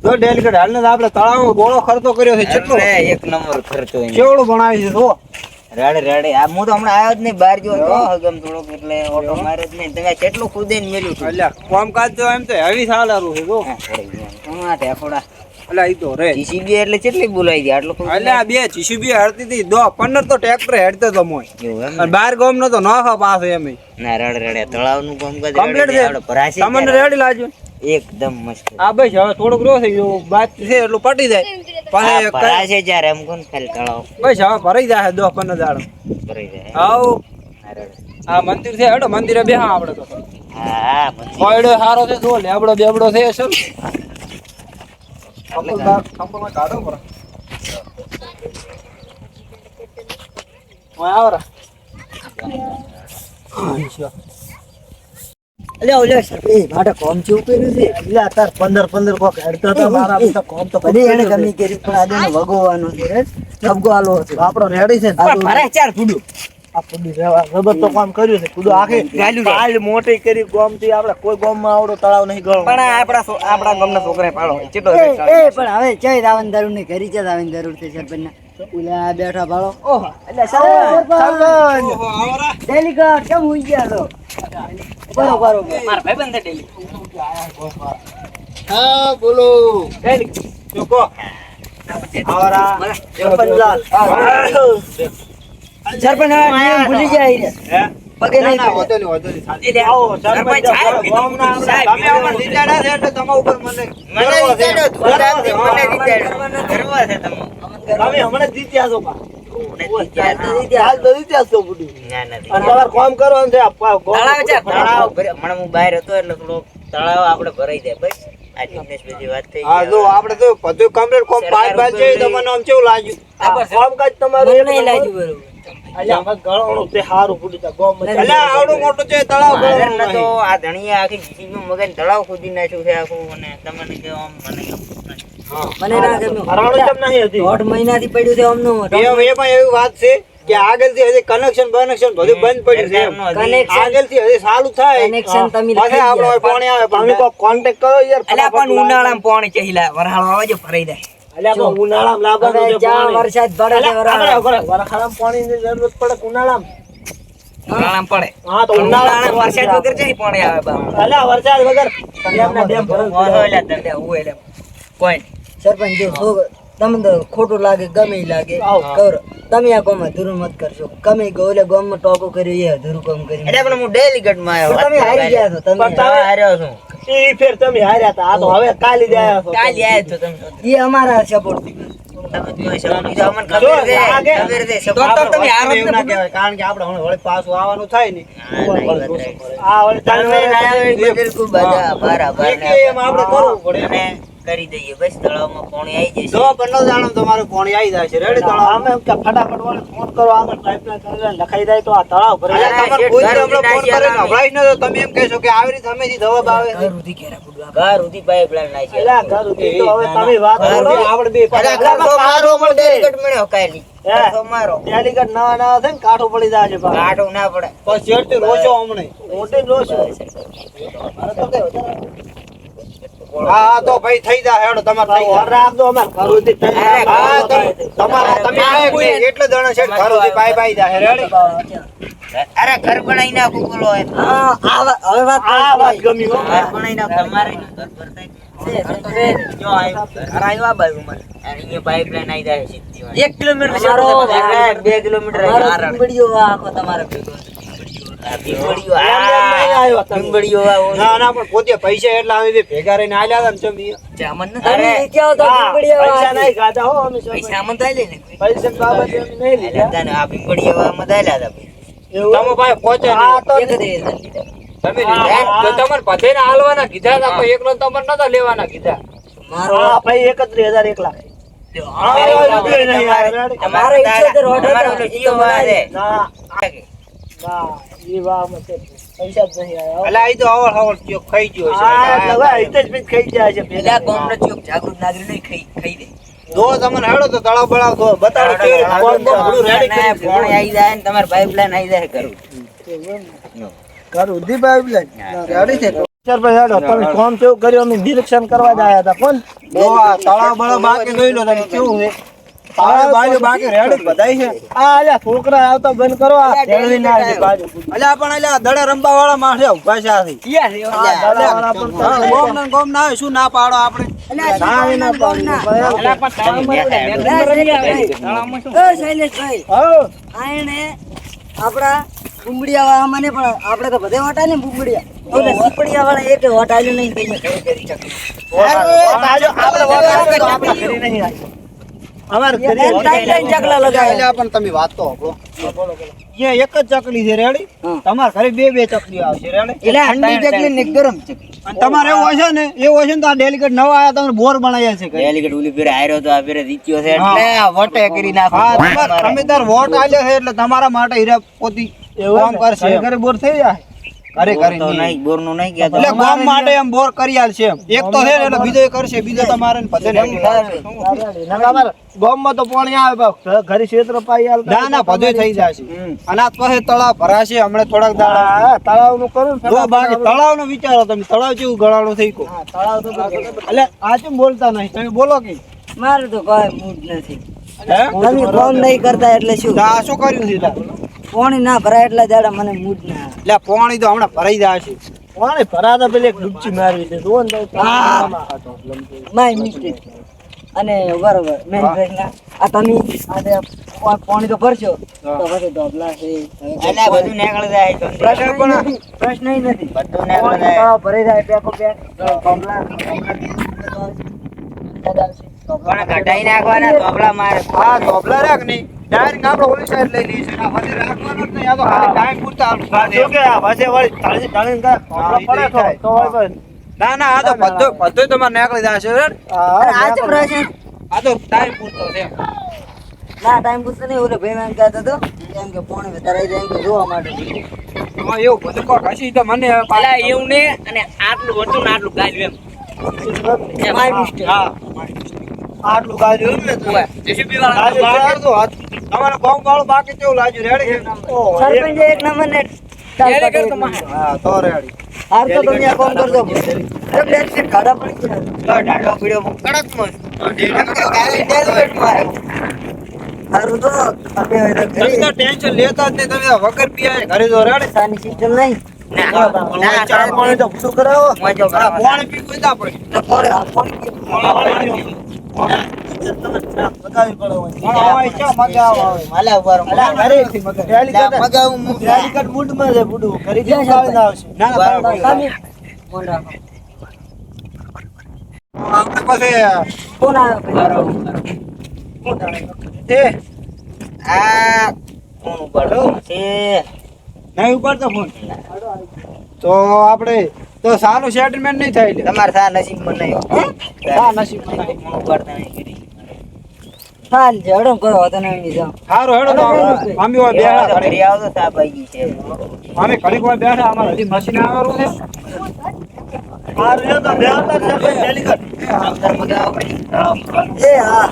તો ડેલિકેટ હાલને આપણે તળાવમાં બોળો ખર્ચો કર્યો છે કેટલો એક નંબર ખર્ચો કેવડો બનાવી છે તો રેડે આ હું તો હમણાં આવ્યો જ નહીં બહાર જો તો હગમ થોડોક એટલે ઓટો મારે જ નહીં તમે કેટલું કૂદીને મેલ્યું છે એટલે કામકાજ તો એમ તો હેવી સાલારું છે તો હા ઢેફોડા એટલે ઈ તો રે જીસીબી એટલે કેટલી બોલાઈ ગઈ આટલું એટલે આ બે જીસીબી હડતી હતી 15 તો ટ્રેક્ટર હેડતો તો મોય એવું એમ અને 12 ગામ નો તો નખા પાસ એમ ના રેડે તળાવનું કામકાજ કમ્પ્લીટ છે આપણે ભરાશે તમને રેડી લાગ્યો એકદમ મસ્ત આ બસ હવે થોડુંક રો થઈ ગયું બાદ છે એટલું પટી જાય પાછે ભરાશે જ્યારે એમ કોણ ખાલી તળાવ બસ હવે ભરાઈ જાય 10-15 દાડો ભરાઈ જાય આવ હા રેડે આ મંદિર છે હેડો મંદિરે બેહા આપણે તો હા કોયડો હારો છે તો લેબડો બેબડો છે શું કંપલમાં કાઢો પર ઓય આવરા અલે ઓલે એ માટા કોમ ચેવું કર્યું છે એટલે અત્યારે 15 કોક હેડતા હતા મારા બધા કોમ તો ભલે એને કમી કરી પણ આદેને ભગવવાનું છે રે સબગો આલો છે આપણો રેડી છે ભરે ચાર કુડું આ પુડી રબર તો કામ કર્યું છે કુડો આખી પાલ મોટી કરી ગોમ થી આપણે કોઈ ગોમ માં આવડો તળાવ નહીં ગળો પણ આપણા ગામના છોકરાએ પાડો ચેટલો એ પણ હવે ચઈ રાવણ દારૂ ની ઘરી છે રાવણ દારૂ છે સરપંચ ના ઉલા બેઠા ભાળો ઓહો એટલે સરપંચ આવરા ડેલિકેટ કેમ હોઈ ગયા છો બરોબર મારા ભાઈબંધ છે ડેલી હા બોલો જો કો આવરા સરપંચલાલ સરપંચ નિયમ ભૂલી જાય હે પગે નહીં ના હોતો નહીં આવો સરપંચ ગામના આપણે તમે અમને દીધાડા છે એટલે તમારા ઉપર મને ગર્વ છે તમને તમે હમણાં જીત્યા છો પા હાલ તો જીત્યા છો બુડી ના અને તમારે કામ કરવાનું છે તળાવ હમણાં હું બહાર હતો એટલે થોડો તળાવ આપણે ભરાઈ જાય બસ આ દિનેશ બધી વાત થઈ હા જો આપણે તો બધું કમ્પ્લીટ કોમ પાસ છે તમને આમ કેવું લાગ્યું કામકાજ તમારું નહીં લાગ્યું બરોબર એટલે આમાં ગળોણું તે હારું ફૂટી તા ગોમ એટલે આવડું મોટું છે તળાવ મારે તો આ ધણીયા આખી જીસીબી મગન તળાવ ખોદી નાખ્યું છે આખું અને તમને કે આમ મને મને ના ગમ્યું હરાણું કેમ નહીં હતી 8 મહિનાથી પડ્યું છે અમનું એમાં એવી વાત છે કે આગળથી હજી કનેક્શન બધું બંધ પડ્યું છે Connection. આગળથી હજી ચાલુ થાય Connection તમે પછી આપણો પાણી આવે અમે કોઈ કોન્ટેક્ટ કરો યાર અલ્યા પણ ઉનાળામાં પાણી ચહીલા વરહાળો આવે છે ભરાઈ જાય અલ્યા પણ ઉનાળામાં લાવવાનું છે જ્યાં પાણી. વરસાદ પડે છે અલ્યા, વરસાદમાં પાણીની જરૂરત પડે કે ઉનાળામાં ઉનાળામાં પડે હા તો ઉનાળામાં ઉનાળામાં વરસાદ વગર ક્યાંય પાણી આવે બા અલ્યા વરસાદ વગર ડેમના ડેમ ભરાય. ઓહો એલા દંડે હું એટલે કોઈ નહીં. સરપંચ જો તમને તો ખોટું લાગે ગમે ઈ લાગે આવ. કરો તમે આ કામ અધૂરું મત કરશો ગમે ગોલે ગામમાં ટોકો કર્યો એ અધૂરું કામ કર્યું એટલે પણ હું ડેલિગેટમાં આવ્યો તમે હારી ગયા છો તમે પણ હાર્યો છું ઈ ફેર તમે હાર્યા હતા આ તો હવે કાલી જ આયા છો કાલે આવ્યો તો તમે એ અમારા સપોર્ટ થી તમે કોઈ સમજી જાઓ, મને જો, ખબર છે આગે. ખબર છે તો સપોર્ટ તમે હારો એવું ના કહેવાય કારણ કે આપણે વળી પાછું આવવાનું થાય ને ના, ના, એ વાત right. આ વળી તમે લાવ્યો એ ચાલુ બદલ ખૂબ બધા આભાર, આભાર એક એમ આપણે કરવું પડે અને કરી દઈએ બસ તળાવમાં પાણી આવી જશે જો 15 દાડમ તમારું પાણી આવી જાય છે રેડી તળાવ આમે એમ કે ફટાફટ વાળે ફોન કરો આગળ પાઇપલાઇન કરીને લખાઈ જાય તો આ તળાવ ભરાઈ જાય અલા, તમારે કોઈ ઘર હમણાં ફોન સુધી કરીને નાખી હભળાઈ ન તો તમે એમ કહેશો કે આવી રીતે અમે જવાબ આવે છે ઘર સુધી ઘેરા પૂડવા ઘર સુધી પાઇપલાઇન નાખી એલા ઘર સુધી તો હવે તમે વાત કરો આપણે બે અલા, ઘરનો મારો પણ ડેલિગેટ મળ્યો કાંઈ નહીં. હે? ઘરનો મારો ડેલિકેટ નવા નવા છે ને કાઠું પડી જાય છે પાછું. કાઢવું ના પડે પછી શેઠથી રોશો હમણે મોટી રોશો હા હા તો ભાઈ થઈ જાય હેડો તમારે થઈ જાય રાખજો અમાર ઘર સુધી થઈ જાય હા તમારા તમે એટલે જણા છે ઘર સુધી બાય બાય જાય રેડી અરે ઘર બનાવી નાખું બોલો એમ. હા હવે વાત આ વાત ગમી હો ઘર બનાવી નાખું તમારે ઘર પર થાય. જો આવ્યું, ઘર આવ્યું આ બાજુ મારે. અને અહીંયા પાઇપલાઇન આવી જાય સીધી વાળી. 1 કિલોમીટર છે. અમારો 2 કિલોમીટર મારો આરણ. પીંબડીઓ આખો તમારે ભેગો આ ભીંગડીઓ, એમ નહીં આવ્યો તમે. ભીંગડીઓ આ ઓલી. ના ના પણ પોતે પૈસા એટલા અમે બે ભેગા રહીને આલ્યા હતા ને ચમી જામન ન તમે અરે, ક્યાં તો હા, પીંબડીઓ પૈસા નહીં ખાધા હો અમે સૌ. પૈસા આમાં થાય લે ને કોઈ. પૈસા બાબતે અમે નહીં લીધા અલ્યા, તને આ ભીંગડીઓ આમાં થાય લે હતા. એવું તમે ભાઈ પહોંચે હા તો એક જ રેઝન લીધા. તમે લીધા તો તમને બધાને હાલવાના કીધા હતા કોઈ એકલો તમને નતા લેવાના કીધા મારો હા ભાઈ 31,000 એકલા અમારે ઈચ્છા તો રોડ અમારો ઓલો જીઓ માં છે. ના ના ઈ વામાં છે પૈસા જ નહીં આયા અલા ઈ તો આવળ આવળ ચિયો ખાઈ ગયો છે હા એટલે ભાઈ હિતેશભાઈ ખાઈ જાય છે એટલે આ ગામનો ચૂક જાગૃત નાગરિક નહીં ખાઈ દે. જો તમને હેડો તો તળાવ બળાવ તો બતાડો કેવી રીતે કોણ કોણ બધું રેડી ના, કરી પાણી આવી જાય ને તમારે પાઇપલાઇન આવી જાય ઘરું. કરું દી પાઇપલાઇન રેડી છે ભાઈ હેડો તમે કોમ કેવું કર્યું અમે નિરીક્ષણ કરવા જ આયા હતા કોણ જો આ તળાવ બળાવ બાકી જોઈ લો તમે કેવું છે તારે બાજુ બાકી રેડ જ બધાય છે આ અલ્યા છોકરા આવતા બંધ કરો આ ટેળવી ના આવી બાજુ અલ્યા પણ અલ્યા દડા રંબા વાળા માથે ઉભા છે આથી દાડાવાળા પણ ગોમ ના હોય, શું ના પાડો આપણે ના ના પાડ્યું શૈલેષભાઈ હો આયણે આપડા બુમડિયા વાળા મને પણ આપણે તો બધે વટાય ને બુમડિયા ઓલે સીપડિયા વાળા એક વટાયું નહીં તેને કરી શકે અમાર ઘરે ત્રણ ચકલા લગાવ્યા અલ્યા પણ તમે વાત તો સાંભળો. અહીંયા એક જ ચકલી છે રેડી હા. તમારા ઘરે બે બે ચકલીઓ આવશે રેડી એટલે ઠંડી ચકલી ને ગરમ ચકલી અને તમારે એવું હશે ને તો આ ડેલિકેટ નવા આયા તમે બોર બનાવ્યા છે ઘરે. ડેલિકેટ ઉલી ફેરે આયરો તો આ ફેરે જીત્યો છે એટલે વટે કરી નાખો હા તમે તાર વોટ આલ્યો છે એટલે તમારા માટે હીરા પોતી કામ કરશે ઘરે બોર થઈ જાય ઘરે ઘરે તો નહીં બોર નું નહીં કહેતો એટલે ગામ માટે એમ બોર કરી આલશે એમ એક તો છે ને એટલે બીજો કરશે બીજો તમારે ને બધે ને અમાર ગામમાં તો પાણી આવે બાપ ઘરે ક્ષેત્ર પાઈ આલતા ના ના બધે થઈ જશે અને આ પછી તળાવ ભરાશે હમણાં થોડાક દાડા હા તળાવનું કરું ને જો બાકી તળાવનો વિચારો તમે તળાવ જેવું ગળાણું થઈ ગયું હા, તળાવ તો એટલે આ કેમ બોલતા નહીં તમે બોલો કે મારું તો કોઈ મૂડ નથી હે તમે ફોન નહીં કરતા એટલે શું તો આ શું કર્યું છે તાર? પાણી ના ભરાય એટલા દાડા મને મૂડ ના આવે. એટલે પાણી તો હમણાં ભરાઈ જશે પાણી ભરાતા પેલી એક ડૂબકી મારવી છે જુઓ ને તો માય મિસ્ટેક અને બરોબર મેન પ્રશ્ન આ તમે આજે પાણી તો ભરશો તો પછી ઢોબલા છે એટલે બધું નીકળી જાય પ્રશ્ન પણ પ્રશ્ન નથી બધું નીકળી જાય ભરી જાય પેકો પેક ઢોબલા પણ ઘટાઈ નાખવાના ઢોબલા મારે હા ધોબલા રાખ નહીં ડાયરેક્ટ આપણે ઓલી સાઈડ લઈ લઈશું આ બધે રાખવાનું જ નહીં આ તો ખાલી ટાઈમ પૂરતા આટલું શું કે આ પાસે વળી ટાળી ટાળીને કાંઈ પડે તો હોય ભાઈ. ના ના આ તો બધો તમારે નીકળી જશે રે. આ તો પ્રશ્ન આ તો ટાઈમ પૂરતો છે ના ટાઈમ પૂછતો નહીં ઓલો ભાઈ એમ કહેતો હતો એમ કે પાણી વધારે જાય એમ કે જોવા માટે એમાં એવું બધું કોક હસી તો મને પેલા એવું ને અને આટલું હતું ને આટલું ગાલ્યું એમ માય મિસ્ટેક હા આટલું ગાજ્યું એમ ને તું. જેસીબી ગાજ્યું ચાર તો હાથ. તમારા ગામ વાળું બાકી કેવું લાગ્યું રેડી છે? સરપંચ એક નંબર ને હા તો રેડી હાર તો તમે આ ફોન કરજો બેનસીટ ખાડા પડી ગયા ડાડો પીડ્યો કડક મસ્ત ડેલિકેટ મારે હારું તો આપણે હવે તો તમે તો ટેન્શન લેતા જ નહીં તમે વગર પીયા ઘરે તો રેડી સાની સિસ્ટમ નહીં ના ચા પાણી તો શું કરાવો મજો આ પાણી પીવું જ આપણે બતાવી પડે હોય. હવે ચા મગાવ આવે માલા ઉપર અલા, ઘરેથી મગાવી. મગાવું ડેલિકેટ મૂડમાં છે બુડું. ઘરેથી ઉપાડીને આવશે. ના ના તમે ફોન રાખો આપણે પછી ફોન આવ્યો તે આ ફોન ઉપાડો છે નહીં ઉપાડતો ફોન તો આપણે તો સારું સેટલમેન્ટ નહીં થાય લે તમારે સા નસીબમાં નહીં હા નસીબમાં નહીં. ફોન ઉપાડતા નહીં કરી હાલ જડો કરો તો નહીં જાઓ સારું હેડો તો આપણે મામી હોય બેઠા ઘરે. ઘરે આવો તો સા ભાઈ છે મામી ઘડીક વાર બેઠા અમારે હજી મશીન આવવાનું છે આ રહ્યો તો બે હતા ને ડેલિકેટ. એ હા